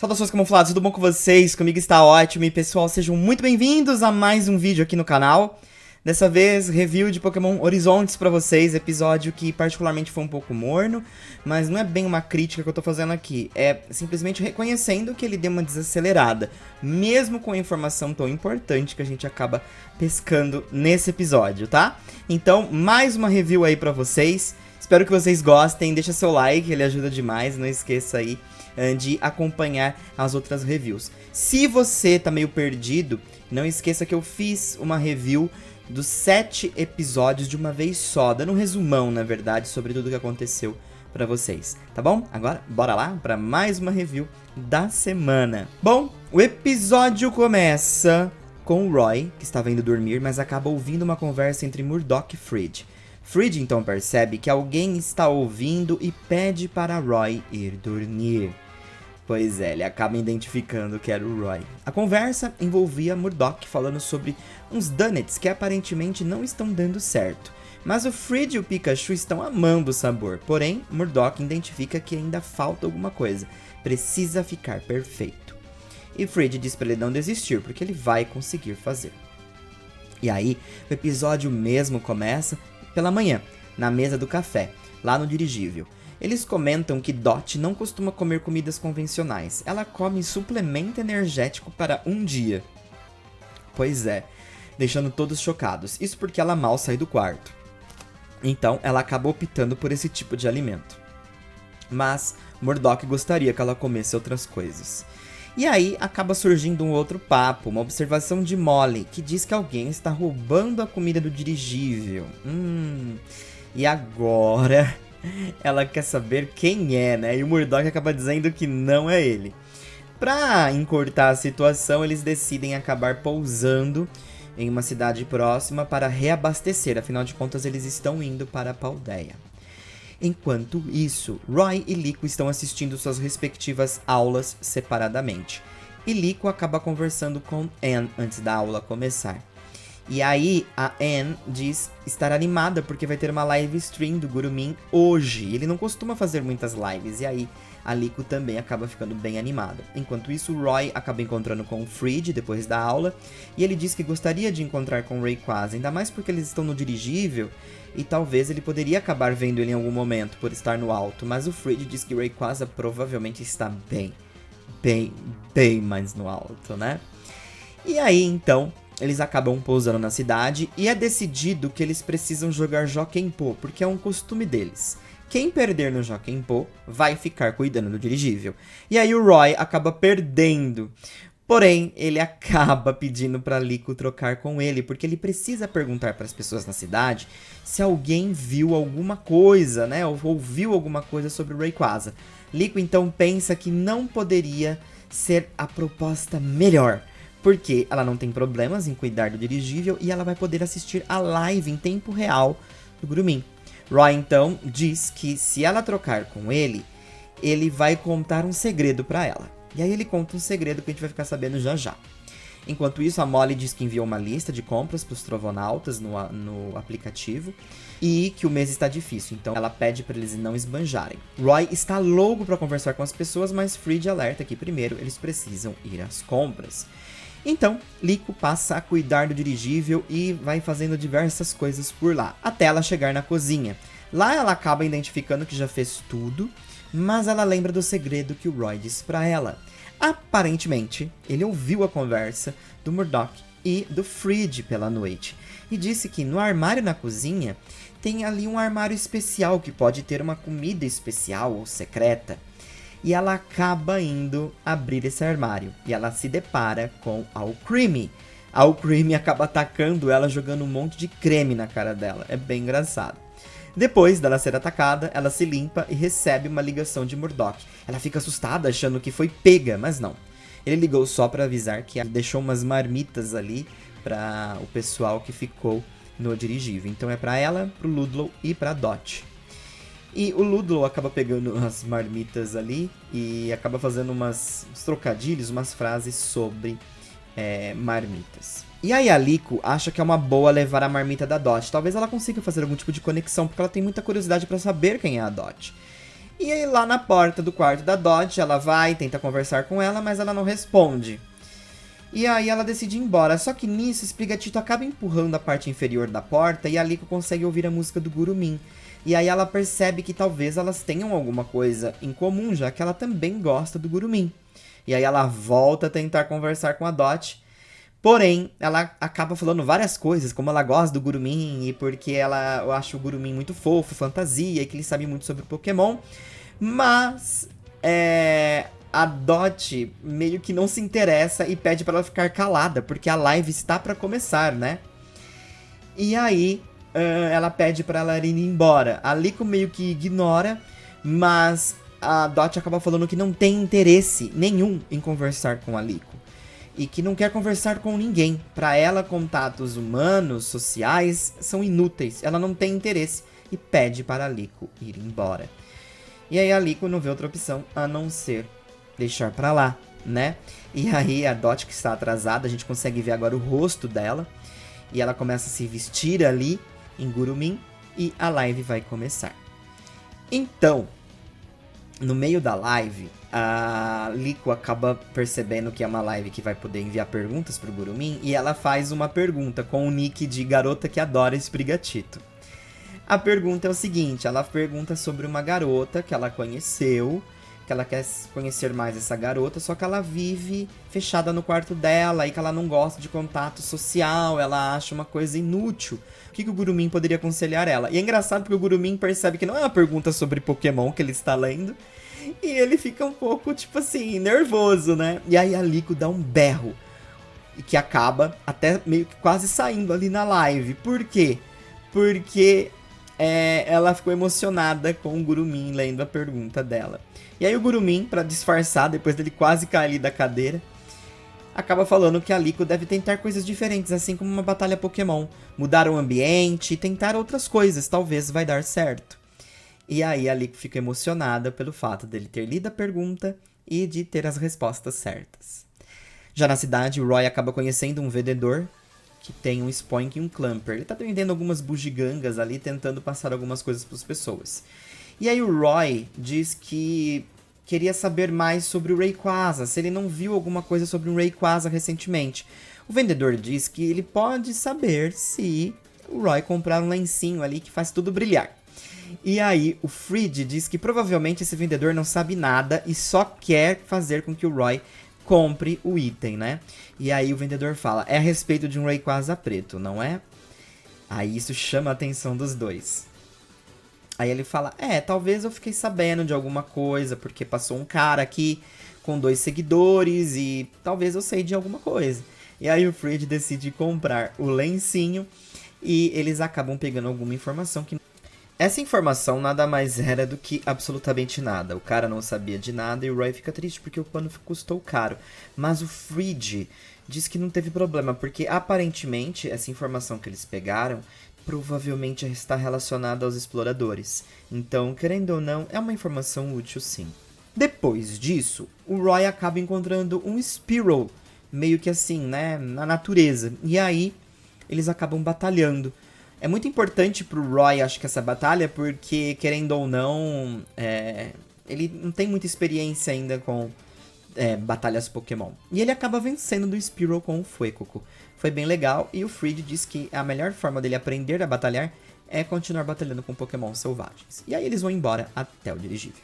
Saudações camuflados, tudo bom com vocês? Comigo está ótimo e pessoal, sejam muito bem-vindos a mais um vídeo aqui no canal. Dessa vez, review de Pokémon Horizontes pra vocês, episódio que particularmente foi um pouco morno, mas não é bem uma crítica que eu tô fazendo aqui, é simplesmente reconhecendo que ele deu uma desacelerada, mesmo com a informação tão importante que a gente acaba pescando nesse episódio, tá? Então, mais uma review aí pra vocês, espero que vocês gostem, deixa seu like, ele ajuda demais, não esqueça aí de acompanhar as outras reviews. Se você tá meio perdido, não esqueça que eu fiz uma review dos 7 episódios de uma vez só, dando um resumão, na verdade, sobre tudo que aconteceu pra vocês, tá bom? Agora, bora lá pra mais uma review da semana. Bom, o episódio começa com o Roy, que estava indo dormir, mas acaba ouvindo uma conversa entre Murdock e Fridge. Fridge então percebe que alguém está ouvindo e pede para Roy ir dormir. Pois é, ele acaba identificando que era o Roy. A conversa envolvia Murdock falando sobre uns donuts que aparentemente não estão dando certo. Mas o Fridge e o Pikachu estão amando o sabor, porém Murdock identifica que ainda falta alguma coisa, precisa ficar perfeito. E Fridge diz para ele não desistir, porque ele vai conseguir fazer. E aí, o episódio mesmo começa pela manhã, na mesa do café, lá no dirigível. Eles comentam que Dot não costuma comer comidas convencionais. Ela come suplemento energético para um dia. Pois é, deixando todos chocados. Isso porque ela mal sai do quarto. Então, ela acaba optando por esse tipo de alimento. Mas Murdock gostaria que ela comesse outras coisas. E aí, acaba surgindo um outro papo, uma observação de Molly, que diz que alguém está roubando a comida do dirigível. E agora ela quer saber quem é, né? E o Murdock acaba dizendo que não é ele. Pra encurtar a situação, eles decidem acabar pousando em uma cidade próxima para reabastecer. Afinal de contas, eles estão indo para a Paldea. Enquanto isso, Roy e Liko estão assistindo suas respectivas aulas separadamente. E Liko acaba conversando com Anne antes da aula começar. E aí, a Anne diz estar animada porque vai ter uma live stream do Gurumin hoje. Ele não costuma fazer muitas lives, e aí a Liko também acaba ficando bem animada. Enquanto isso, o Roy acaba encontrando com o Fridge depois da aula, e ele diz que gostaria de encontrar com o Rayquaza, ainda mais porque eles estão no dirigível, e talvez ele poderia acabar vendo ele em algum momento por estar no alto, mas o Fridge diz que o Rayquaza provavelmente está bem mais no alto, né? E aí, então, eles acabam pousando na cidade e é decidido que eles precisam jogar Jokenpô, porque é um costume deles. Quem perder no Jokenpô vai ficar cuidando do dirigível. E aí o Roy acaba perdendo. Porém, ele acaba pedindo para Liko trocar com ele, porque ele precisa perguntar para as pessoas na cidade se alguém viu alguma coisa, né? Ou ouviu alguma coisa sobre o Rayquaza. Liko então pensa que não poderia ser a proposta melhor, porque ela não tem problemas em cuidar do dirigível e ela vai poder assistir a live em tempo real do Gurumin. Roy então diz que se ela trocar com ele, ele vai contar um segredo pra ela. E aí ele conta um segredo que a gente vai ficar sabendo já já. Enquanto isso, a Molly diz que enviou uma lista de compras pros Trovonautas no aplicativo e que o mês está difícil, então ela pede para eles não esbanjarem. Roy está louco para conversar com as pessoas, mas Fridge alerta que primeiro eles precisam ir às compras. Então, Liko passa a cuidar do dirigível e vai fazendo diversas coisas por lá, até ela chegar na cozinha. Lá ela acaba identificando que já fez tudo, mas ela lembra do segredo que o Roy disse pra ela. Aparentemente, ele ouviu a conversa do Murdock e do Fridge pela noite, e disse que no armário na cozinha tem ali um armário especial que pode ter uma comida especial ou secreta. E ela acaba indo abrir esse armário. E ela se depara com Alcremie. A Alcremie acaba atacando ela, jogando um monte de creme na cara dela. É bem engraçado. Depois dela ser atacada, ela se limpa e recebe uma ligação de Murdock. Ela fica assustada, achando que foi pega, mas não. Ele ligou só para avisar que deixou umas marmitas ali para o pessoal que ficou no dirigível. Então é para ela, pro Ludlow e pra Dot. E o Ludlow acaba pegando as marmitas ali e acaba fazendo uns trocadilhos, umas frases sobre marmitas. E aí a Liko acha que é uma boa levar a marmita da Dot. Talvez ela consiga fazer algum tipo de conexão, porque ela tem muita curiosidade para saber quem é a Dot. E aí lá na porta do quarto da Dot, ela vai, tenta conversar com ela, mas ela não responde. E aí ela decide ir embora, só que nisso Sprigatito acaba empurrando a parte inferior da porta e a Liko consegue ouvir a música do Gurumin. E aí ela percebe que talvez elas tenham alguma coisa em comum, já que ela também gosta do Gurumin. E aí ela volta a tentar conversar com a Dot, porém ela acaba falando várias coisas, como ela gosta do Gurumin e porque ela acha o Gurumin muito fofo, fantasia, e que ele sabe muito sobre o Pokémon. Mas a Dot meio que não se interessa e pede pra ela ficar calada, porque a live está pra começar, né? E aí ela pede pra ela ir embora. A Liko meio que ignora, mas a Dot acaba falando que não tem interesse nenhum em conversar com a Liko. E que não quer conversar com ninguém. Pra ela, contatos humanos, sociais, são inúteis. Ela não tem interesse e pede para a Liko ir embora. E aí a Liko não vê outra opção a não ser deixar pra lá, né? E aí a Dot, que está atrasada, a gente consegue ver agora o rosto dela. E ela começa a se vestir ali em Gurumin e a live vai começar. Então, no meio da live, a Liko acaba percebendo que é uma live que vai poder enviar perguntas pro Gurumin. E ela faz uma pergunta com o nick de garota que adora Sprigatito. A pergunta é o seguinte, ela pergunta sobre uma garota que ela conheceu, que ela quer conhecer mais essa garota, só que ela vive fechada no quarto dela e que ela não gosta de contato social, ela acha uma coisa inútil. O que o Gurumin poderia aconselhar ela? E é engraçado porque o Gurumin percebe que não é uma pergunta sobre Pokémon que ele está lendo, e ele fica um pouco, tipo assim, nervoso, né? E aí a Liko dá um berro, e que acaba até meio que quase saindo ali na live. Por quê? Porque ela ficou emocionada com o Gurumin lendo a pergunta dela. E aí o Gurumin, pra disfarçar, depois dele quase cair ali da cadeira, acaba falando que a Liko deve tentar coisas diferentes, assim como uma batalha Pokémon. Mudar o ambiente, tentar outras coisas, talvez vai dar certo. E aí a Liko fica emocionada pelo fato dele ter lido a pergunta e de ter as respostas certas. Já na cidade, o Roy acaba conhecendo um vendedor que tem um Spoink e um Clamper. Ele tá vendendo algumas bugigangas ali, tentando passar algumas coisas para as pessoas. E aí o Roy diz que queria saber mais sobre o Rayquaza, se ele não viu alguma coisa sobre o Rayquaza recentemente. O vendedor diz que ele pode saber se o Roy comprar um lencinho ali que faz tudo brilhar. E aí o Frid diz que provavelmente esse vendedor não sabe nada e só quer fazer com que o Roy compre o item, né? E aí o vendedor fala, é a respeito de um Rayquaza preto, não é? Aí isso chama a atenção dos dois. Aí ele fala, talvez eu fiquei sabendo de alguma coisa, porque passou um cara aqui com 2 seguidores e talvez eu sei de alguma coisa. E aí o Frid decide comprar o lencinho e eles acabam pegando alguma informação que... Essa informação nada mais era do que absolutamente nada. O cara não sabia de nada e o Roy fica triste porque o pano custou caro. Mas o Frid diz que não teve problema, porque aparentemente essa informação que eles pegaram provavelmente está relacionada aos exploradores. Então, querendo ou não, é uma informação útil sim. Depois disso, o Roy acaba encontrando um Spearow, meio que assim, né, na natureza. E aí, eles acabam batalhando. É muito importante pro Roy, acho que essa batalha, porque, querendo ou não, ele não tem muita experiência ainda com batalhas Pokémon. E ele acaba vencendo do Spearow com o Fuecoco. Foi bem legal, e o Frid diz que a melhor forma dele aprender a batalhar é continuar batalhando com Pokémon selvagens. E aí eles vão embora até o dirigível.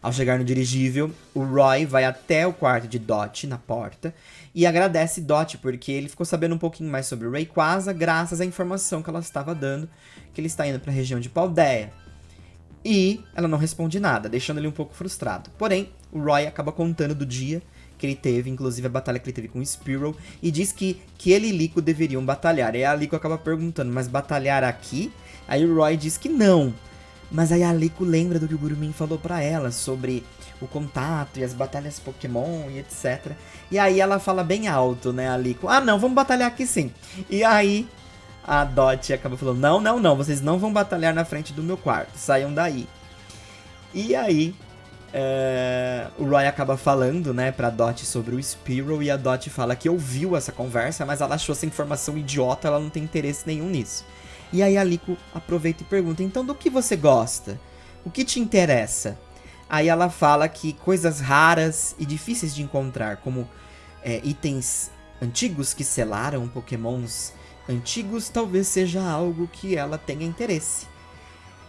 Ao chegar no dirigível, o Roy vai até o quarto de Dot, na porta, e agradece Dot porque ele ficou sabendo um pouquinho mais sobre o Rayquaza graças à informação que ela estava dando, que ele está indo para a região de Paldea. E ela não responde nada, deixando ele um pouco frustrado. Porém, o Roy acaba contando do dia que ele teve, inclusive a batalha que ele teve com o Spearow, e diz que ele e Liko deveriam batalhar. E aí a Liko acaba perguntando, mas batalhar aqui? Aí o Roy diz que não. Mas aí a Liko lembra do que o Gurumin falou pra ela sobre o contato e as batalhas Pokémon e etc. E aí ela fala bem alto, né, a Liko, não, vamos batalhar aqui sim. E aí a Dot acaba falando, não, vocês não vão batalhar na frente do meu quarto, saiam daí. E aí o Roy acaba falando, né, pra Dot sobre o Spearow, e a Dot fala que ouviu essa conversa, mas ela achou essa informação idiota, ela não tem interesse nenhum nisso. E aí a Liko aproveita e pergunta, então do que você gosta? O que te interessa? Aí ela fala que coisas raras e difíceis de encontrar, como itens antigos que selaram pokémons antigos, talvez seja algo que ela tenha interesse.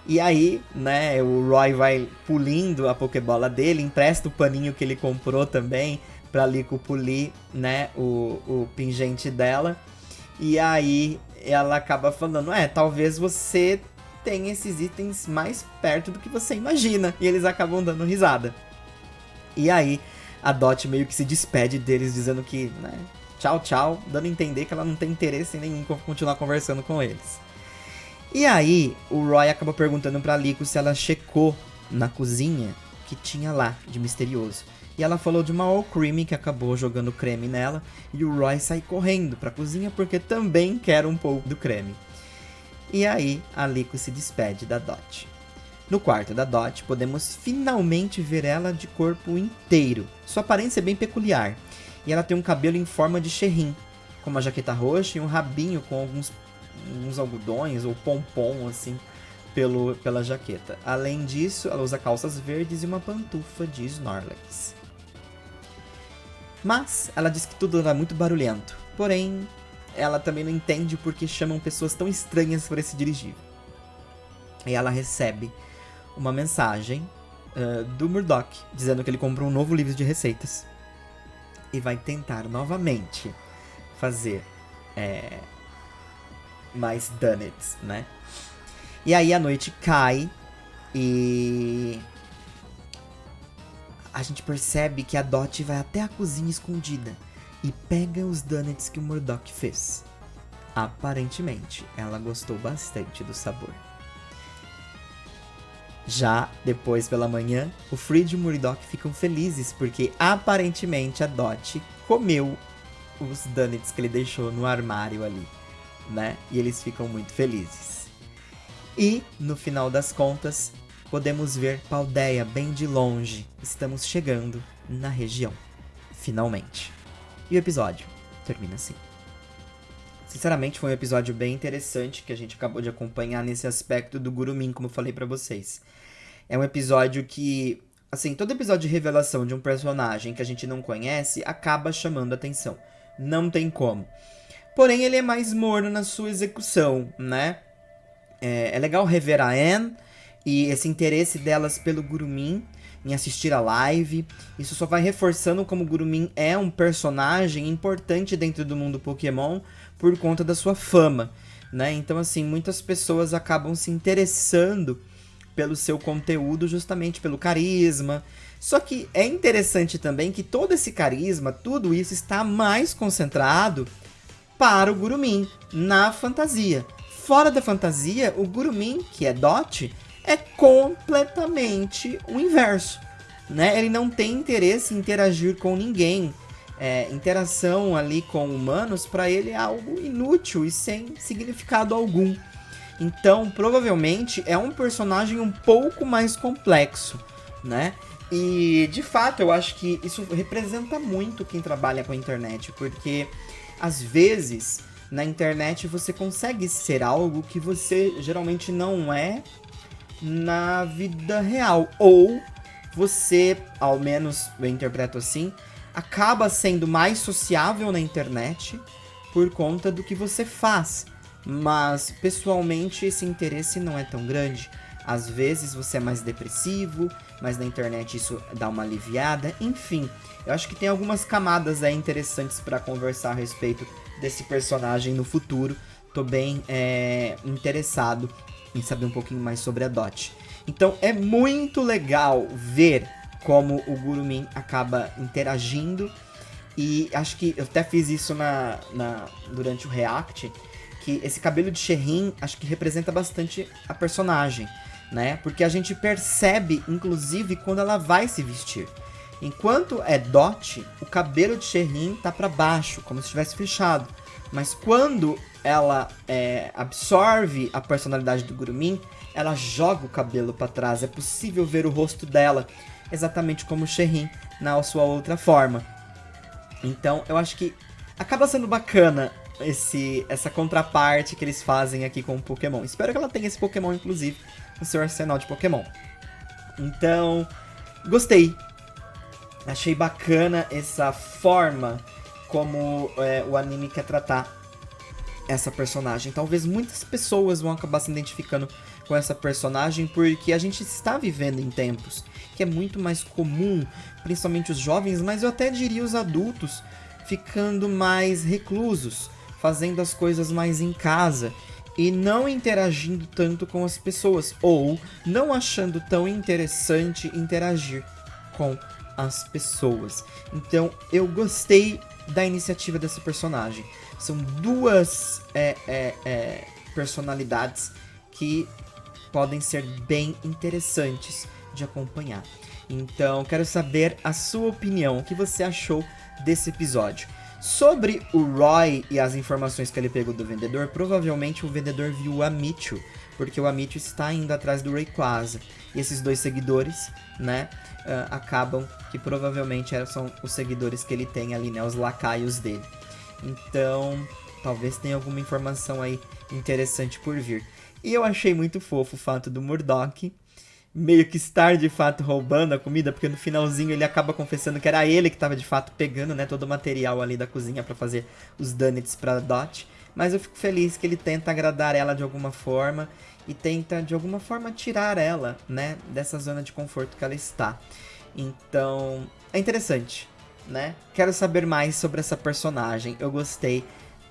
E aí, né, o Roy vai pulindo a Pokébola dele, empresta o paninho que ele comprou também pra Liko polir, né, o pingente dela. E aí ela acaba falando, talvez você tenha esses itens mais perto do que você imagina. E eles acabam dando risada. E aí a Dot meio que se despede deles, dizendo que, né, tchau, tchau, dando a entender que ela não tem interesse nenhum em continuar conversando com eles. E aí, o Roy acaba perguntando pra Liko se ela checou na cozinha que tinha lá, de misterioso. E ela falou de uma All Cream que acabou jogando creme nela. E o Roy sai correndo pra cozinha porque também quer um pouco do creme. E aí, a Liko se despede da Dot. No quarto da Dot, podemos finalmente ver ela de corpo inteiro. Sua aparência é bem peculiar. E ela tem um cabelo em forma de Cherrim, com uma jaqueta roxa e um rabinho com uns algodões ou pompom, assim, pela jaqueta. Além disso, ela usa calças verdes e uma pantufa de Snorlax. Mas ela diz que tudo era muito barulhento. Porém, ela também não entende por que chamam pessoas tão estranhas por esse dirigível. E ela recebe uma mensagem do Murdock, dizendo que ele comprou um novo livro de receitas. E vai tentar novamente fazer mais donuts, né? E aí a noite cai e a gente percebe que a Dot vai até a cozinha escondida e pega os donuts que o Murdock fez. Aparentemente, ela gostou bastante do sabor. Já depois pela manhã, o Fred e o Murdock ficam felizes porque aparentemente a Dot comeu os donuts que ele deixou no armário ali, né? E eles ficam muito felizes. E, no final das contas, podemos ver Paldea bem de longe. Estamos chegando na região. Finalmente. E o episódio termina assim. Sinceramente, foi um episódio bem interessante que a gente acabou de acompanhar nesse aspecto do Gurumin, como eu falei pra vocês. É um episódio que, assim, todo episódio de revelação de um personagem que a gente não conhece acaba chamando atenção. Não tem como. Porém, ele é mais morno na sua execução, né? É legal rever a Anne e esse interesse delas pelo Gurumin, em assistir a live. Isso só vai reforçando como o Gurumin é um personagem importante dentro do mundo Pokémon por conta da sua fama, né? Então, assim, muitas pessoas acabam se interessando pelo seu conteúdo justamente pelo carisma. Só que é interessante também que todo esse carisma, tudo isso está mais concentrado para o Gurumin, na fantasia. Fora da fantasia, o Gurumin, que é Dot, é completamente o inverso, né? Ele não tem interesse em interagir com ninguém. Interação ali com humanos, para ele é algo inútil e sem significado algum. Então, provavelmente, é um personagem um pouco mais complexo, né? E, de fato, eu acho que isso representa muito quem trabalha com a internet, porque, às vezes, na internet você consegue ser algo que você geralmente não é na vida real. Ou você, ao menos eu interpreto assim, acaba sendo mais sociável na internet por conta do que você faz. Mas, pessoalmente, esse interesse não é tão grande. Às vezes você é mais depressivo, mas na internet isso dá uma aliviada. Enfim, eu acho que tem algumas camadas aí interessantes para conversar a respeito desse personagem no futuro. Tô bem interessado em saber um pouquinho mais sobre a Dot. Então é muito legal ver como o Gurumin acaba interagindo. E acho que eu até fiz isso durante o React, que esse cabelo de Cherrim acho que representa bastante a personagem, né? Porque a gente percebe, inclusive, quando ela vai se vestir. Enquanto é Dot, o cabelo de Cherrim tá pra baixo, como se estivesse fechado. Mas quando ela absorve a personalidade do Gurumin, ela joga o cabelo pra trás. É possível ver o rosto dela, exatamente como o Cherrim, na sua outra forma. Então, eu acho que acaba sendo bacana essa contraparte que eles fazem aqui com o Pokémon. Espero que ela tenha esse Pokémon, inclusive, no seu arsenal de Pokémon. Então, Gostei. Achei bacana essa forma como o anime quer tratar essa personagem. Talvez muitas pessoas vão acabar se identificando com essa personagem porque a gente está vivendo em tempos que é muito mais comum, principalmente os jovens, mas eu até diria os adultos, ficando mais reclusos, fazendo as coisas mais em casa e não interagindo tanto com as pessoas, ou não achando tão interessante interagir com as pessoas. Então eu gostei da iniciativa dessa personagem. São duas personalidades que podem ser bem interessantes de acompanhar. Então quero saber a sua opinião, o que você achou desse episódio. Sobre o Roy e as informações que ele pegou do vendedor, provavelmente o vendedor viu o Amichu, porque o Amichu está indo atrás do Rayquaza. E esses dois seguidores, né, acabam que provavelmente são os seguidores que ele tem ali, né, os lacaios dele. Então, talvez tenha alguma informação aí interessante por vir. E eu achei muito fofo o fato do Murdock meio que estar de fato roubando a comida, porque no finalzinho ele acaba confessando que era ele que estava de fato pegando, né, todo o material ali da cozinha para fazer os donuts pra Dot. Mas eu fico feliz que ele tenta agradar ela de alguma forma e tenta de alguma forma tirar ela, né, dessa zona de conforto que ela está. Então, é interessante, né? Quero saber mais sobre essa personagem. Eu gostei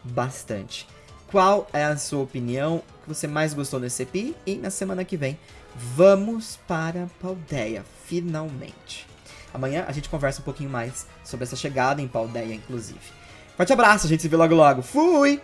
bastante. Qual é a sua opinião? O que você mais gostou nesse EP? E na semana que vem, vamos para Paldea, finalmente. Amanhã a gente conversa um pouquinho mais sobre essa chegada em Paldea, inclusive. Forte abraço, a gente se vê logo logo. Fui!